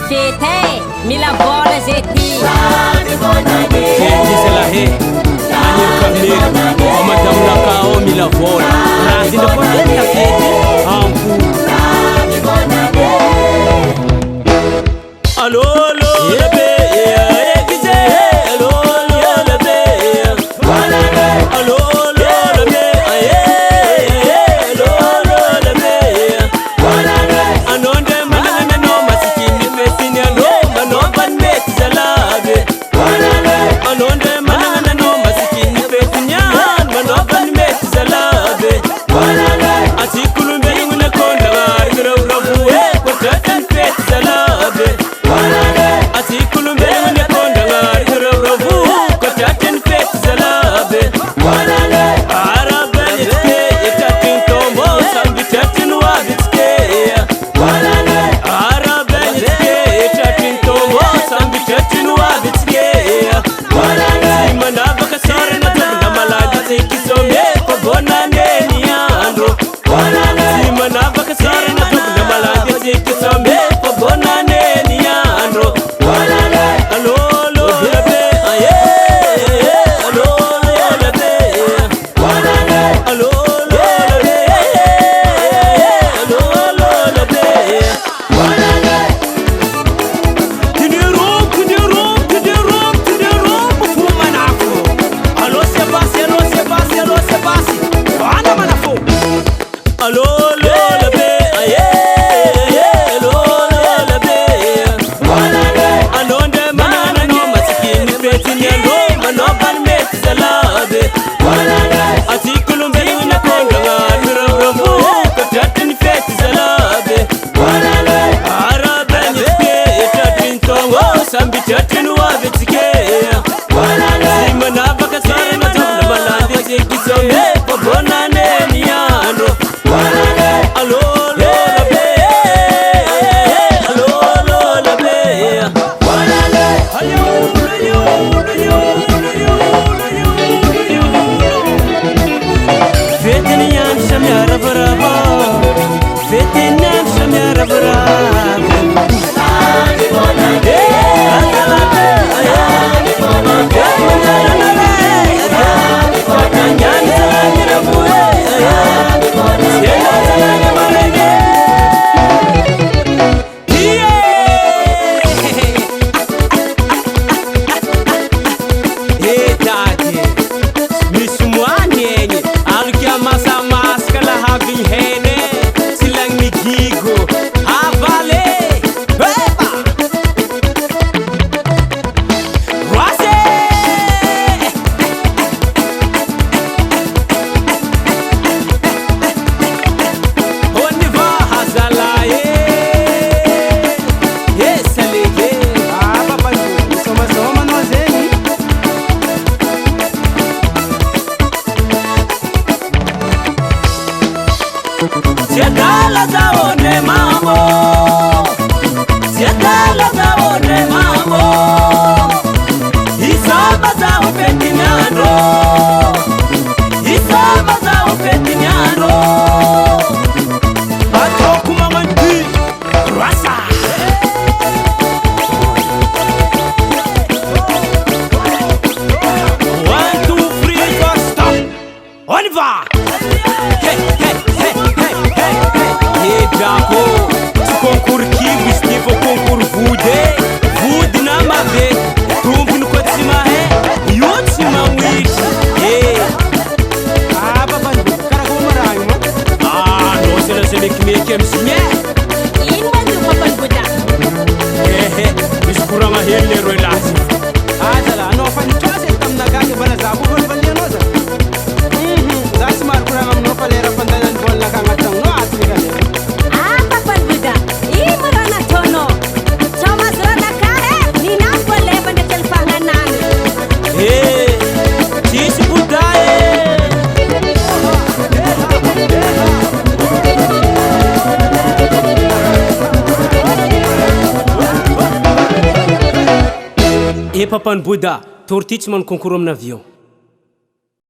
fete mila vola zety c'est la haie Anir Kamir Madame Lakao mila vola Razin de Porta fete Ampu Allo allo lebe egize allo allo lebe allo allo lebe allo allo lebe anonde manana no masikini mesini no manoban metzalabe anonde manana no masikini petinya manoban metzalabe asikulu mbele konda ngara rabu ko tatan petzalabe asikulu mbele konda ngara rabu ko tatan petzalabe araben itke itatin tombo sambi tatin wabitke araben itke itatin tombo sambi tatin wabitke simana bakasar na tabna maladi zekisombe ko bonane ni andro simana bakasar na tabna maladi zekisombe ko bonane ni andro allo allo lebe aye allo allo lebe allo allo lebe allo allo lebe fumanafo allo sebasi wana manafo allo allo lebe aye allo allo lebe anonde manana no masikini petinya no manoban metzalabe atikulu mbele konda ngara rabu ko tatin fetzalabe araben itke itatin tongo sambi tatin wabitke simana bakasar na tabna balande zekisombe ko bonane ni andro allo allo lebe allo allo lebe feteni yan shamyara baraba feteni yan shamyara baraba Sietala zaone mambo Sietala zaone mambo Isaba za upetinyano Isaba za upetinyano Ato kumamanti Rasa 1, 2, 3, 4, stop On y va Hey, hey, hey, hey, hey, hey Jako, tu concours qui viste pour concours voudé Voud na mave, trompe no kotsima he Yotsima wish, hey Baba, cara como raio, non, c'est le seul qui me kemsinye inwa du papan buda Biskura ma helle relasi Adala, no fani chose tam na gage bana zabu bol balle no za. Zasmar kurang no palera pandalan bol la kanga tang no asli gale. papan buda imurana tono chama zrana kare ni na pole bande tel panganan Tisi budae Papan Buda, tortich man konkurom na avion